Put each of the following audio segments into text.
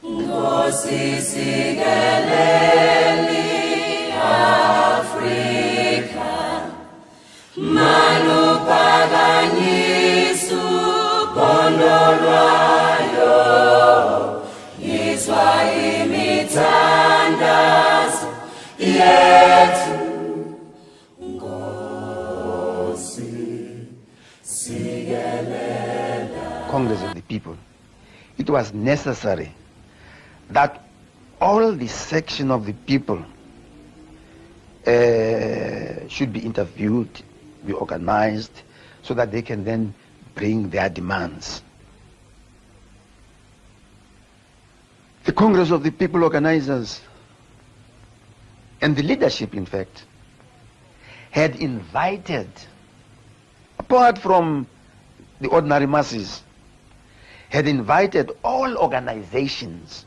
Nkosi sikeleli Afrika, manuphakanyisa uphondo lwayo, yizwa imithandazo yethu. Nkosi sikelela. Congress of the People, it was necessary that all the section of the people should be interviewed, be organized, so that they can then bring their demands. The Congress of the People organizers and the leadership, in fact, had invited, apart from the ordinary masses, had invited all organizations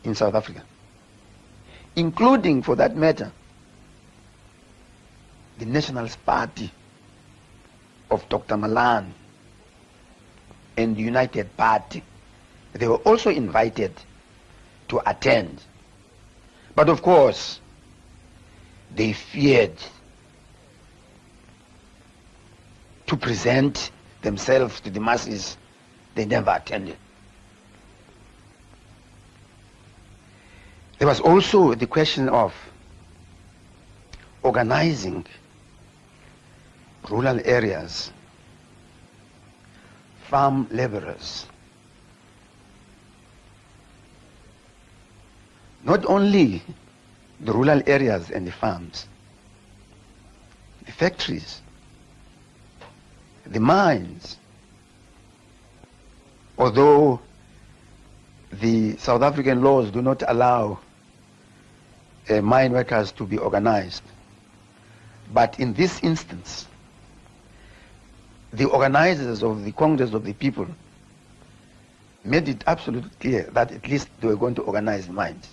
in South Africa, including, for that matter, the Nationalist Party of Dr. Malan and the United Party. They were also invited to attend. But of course, they feared to present themselves to the masses. They never attended. There was also the question of organizing rural areas, farm laborers. Not only the rural areas and the farms, the factories, the mines. Although the South African laws do not allow mine workers to be organized, but in this instance, the organizers of the Congress of the People made it absolutely clear that at least they were going to organize mines.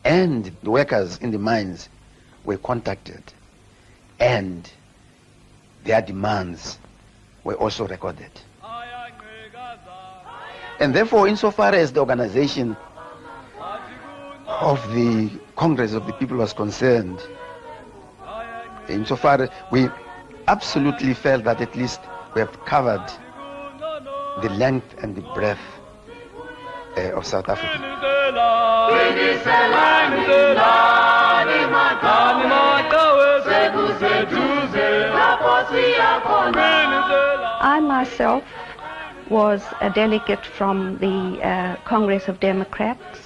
And the workers in the mines were contacted, and their demands were also recorded. And therefore, insofar as the organization of the Congress of the People was concerned, insofar we absolutely felt that at least we have covered the length and the breadth of South Africa. I myself was a delegate from the Congress of Democrats.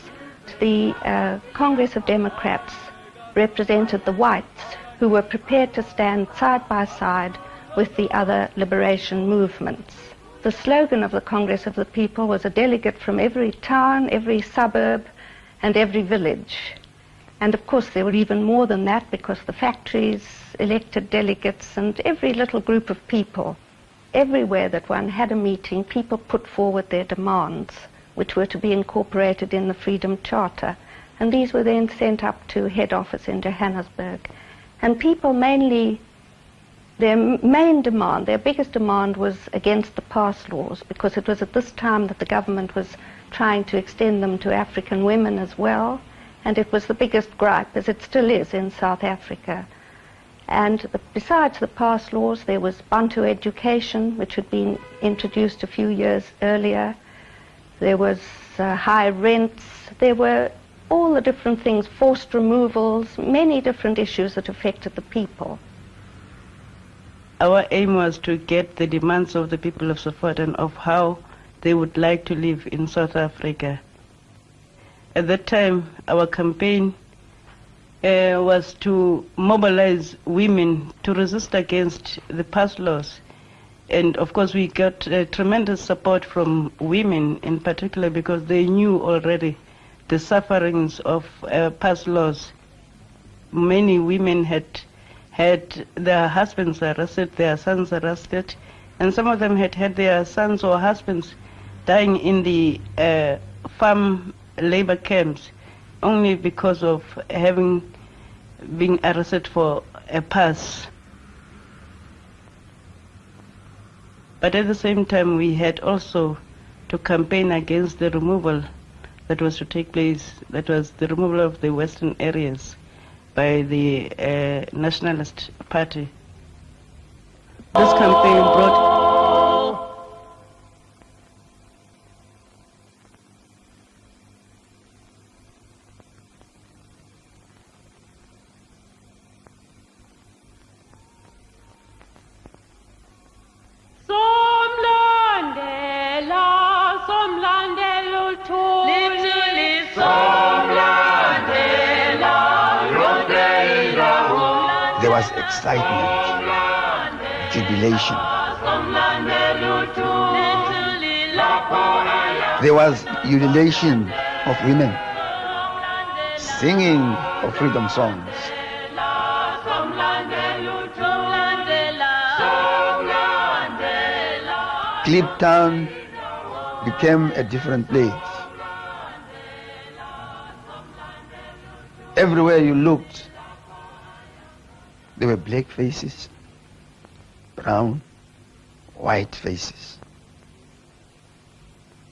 The Congress of Democrats represented the whites who were prepared to stand side by side with the other liberation movements. The slogan of the Congress of the People was a delegate from every town, every suburb, and every village. And of course there were even more than that, because the factories elected delegates, and every little group of people. Everywhere that one had a meeting, people put forward their demands, which were to be incorporated in the Freedom Charter. And these were then sent up to head office in Johannesburg. And people mainly, their main demand, their biggest demand, was against the pass laws, because it was at this time that the government was trying to extend them to African women as well. And it was the biggest gripe, as it still is in South Africa. And besides the pass laws, there was Bantu education, which had been introduced a few years earlier. There was high rents. There were all the different things, forced removals, many different issues that affected the people. Our aim was to get the demands of the people of Soweto of how they would like to live in South Africa. At that time, our campaign was to mobilize women to resist against the pass laws. And of course we got tremendous support from women in particular, because they knew already the sufferings of pass laws. Many women had their husbands arrested, their sons arrested, and some of them had their sons or husbands dying in the farm labor camps only because of being arrested for a pass. But at the same time, we had also to to campaign against the removal that was to take place, that was the removal of the western areas by the Nationalist Party. This campaign brought there was excitement, jubilation. There was ululation of women singing of freedom songs. Kliptown became a different place. Everywhere you looked, there were black faces, brown, white faces.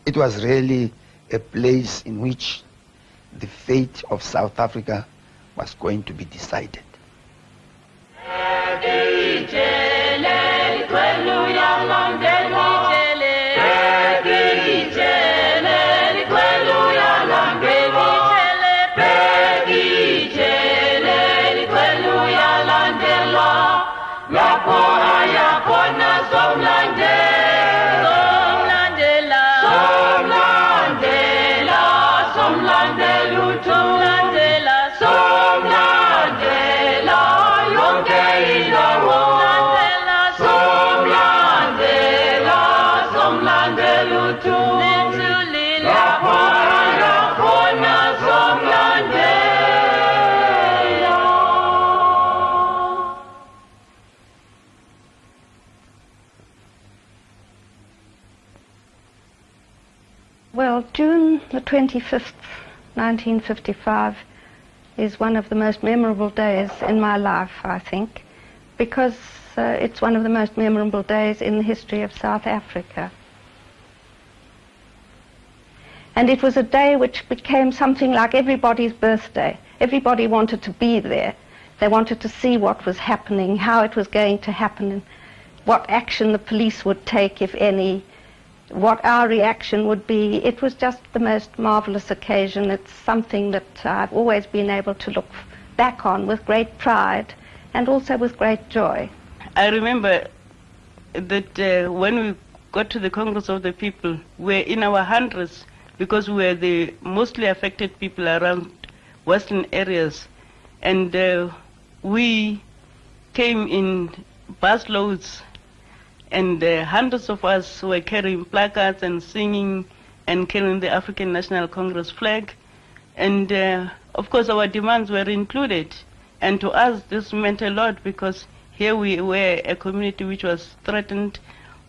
It was really a place in which the fate of South Africa was going to be decided. Well, June the 25th, 1955 is one of the most memorable days in my life, I think, because it's one of the most memorable days in the history of South Africa. And it was a day which became something like everybody's birthday. Everybody wanted to be there. They wanted to see what was happening, how it was going to happen, and what action the police would take, if any, what our reaction would be. It was just the most marvelous occasion. It's something that I've always been able to look back on with great pride and also with great joy. I remember that when we got to the Congress of the People, we were in our hundreds because we were the mostly affected people around western areas. And we came in busloads, and hundreds of us were carrying placards and singing and carrying the African National Congress flag. And of course our demands were included. And to us this meant a lot, because here we were a community which was threatened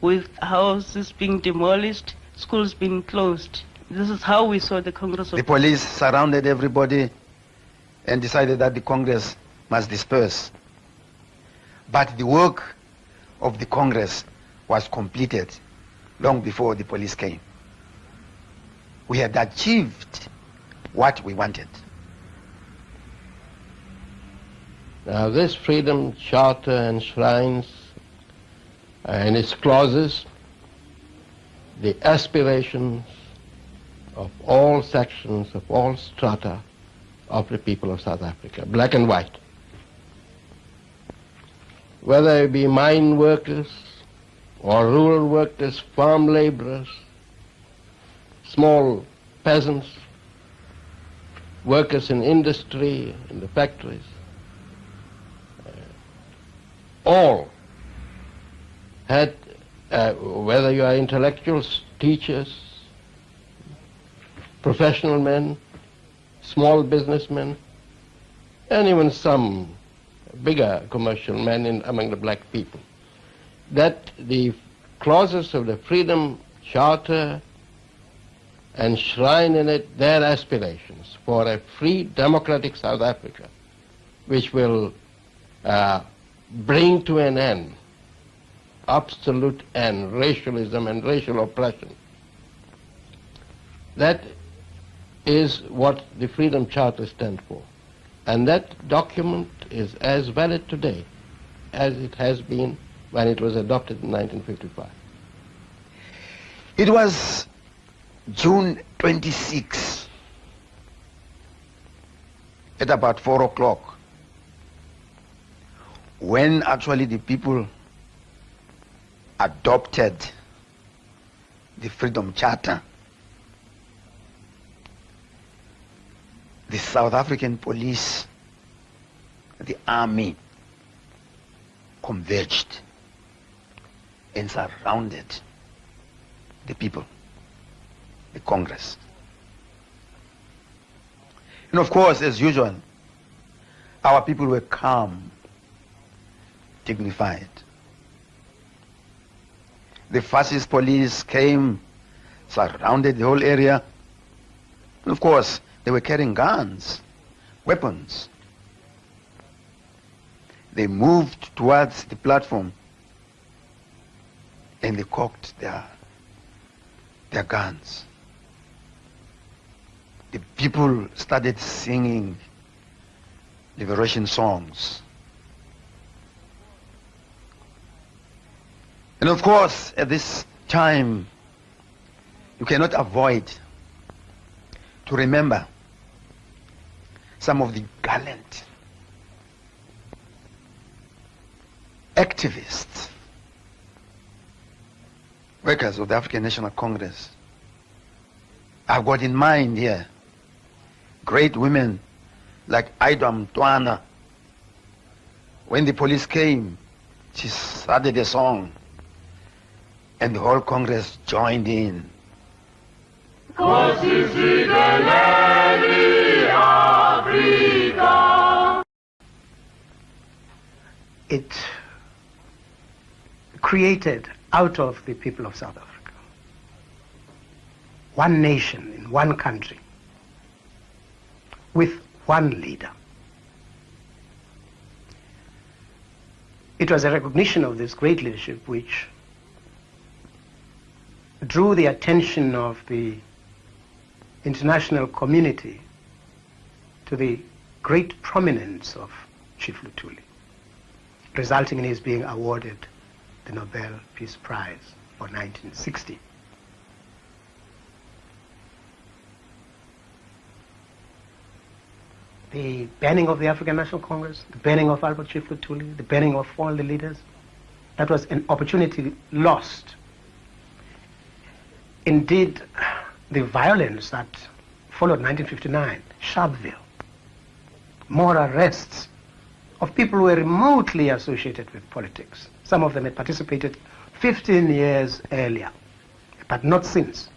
with houses being demolished, schools being closed. This is how we saw the Congress of... The police surrounded everybody and decided that the Congress must disperse. But the work of the Congress was completed long before the police came. We had achieved what we wanted. Now this Freedom Charter enshrines in its clauses the aspirations of all sections, of all strata of the people of South Africa, black and white. Whether it be mine workers or rural workers, farm laborers, small peasants, workers in industry, in the factories, all had, whether you are intellectuals, teachers, professional men, small businessmen, and even some bigger commercial men among the black people, that the clauses of the Freedom Charter enshrine in it their aspirations for a free, democratic South Africa, which will bring to an end, absolute end, racialism and racial oppression, That is what the Freedom Charter stands for. And that document is as valid today as it has been when it was adopted in 1955. It was June 26 at about 4 o'clock when actually the people adopted the Freedom Charter. The South African police, the army, converged and surrounded the people, the Congress. And of course, as usual, our people were calm, dignified. The fascist police came, surrounded the whole area, and of course, they were carrying guns, weapons. They moved towards the platform and they cocked their guns. The people started singing liberation songs. And of course, at this time, you cannot avoid to remember some of the gallant activists, workers of the African National Congress. I've got in mind here great women like Ida Mtwana. When the police came, she started a song and the whole Congress joined in. It created out of the people of South Africa one nation in one country with one leader. It was a recognition of this great leadership which drew the attention of the international community to the great prominence of Chief Luthuli, resulting in his being awarded the Nobel Peace Prize for 1960. The banning of the African National Congress, the banning of Albert Chief Luthuli, the banning of all the leaders, that was an opportunity lost. Indeed, the violence that followed 1959, Sharpeville, more arrests of people who were remotely associated with politics. Some of them had participated 15 years earlier, but not since.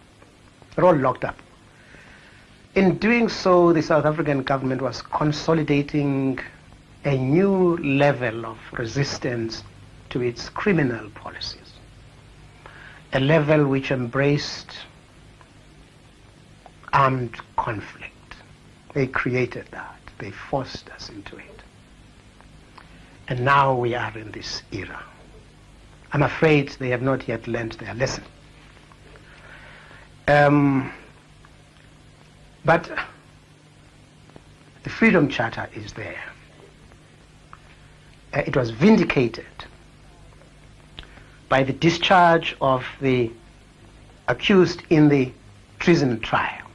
They're all locked up. In doing so, the South African government was consolidating a new level of resistance to its criminal policies, a level which embraced armed conflict. They created that. They forced us into it. And now we are in this era. I'm afraid they have not yet learned their lesson. But the Freedom Charter is there. It was vindicated by the discharge of the accused in the treason trial.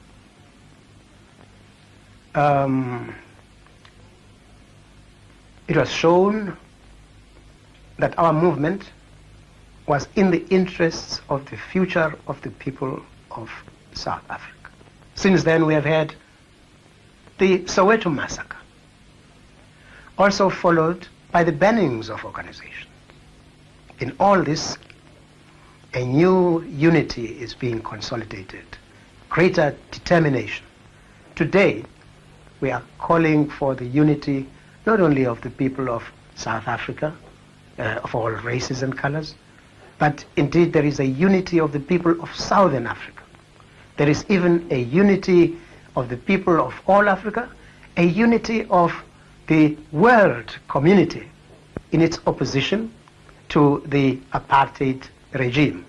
It was shown that our movement was in the interests of the future of the people of South Africa. Since then, we have had the Soweto massacre, also followed by the bannings of organizations. In all this, a new unity is being consolidated, greater determination. Today, we are calling for the unity not only of the people of South Africa, of all races and colors, but indeed there is a unity of the people of Southern Africa. There is even a unity of the people of all Africa, a unity of the world community in its opposition to the apartheid regime.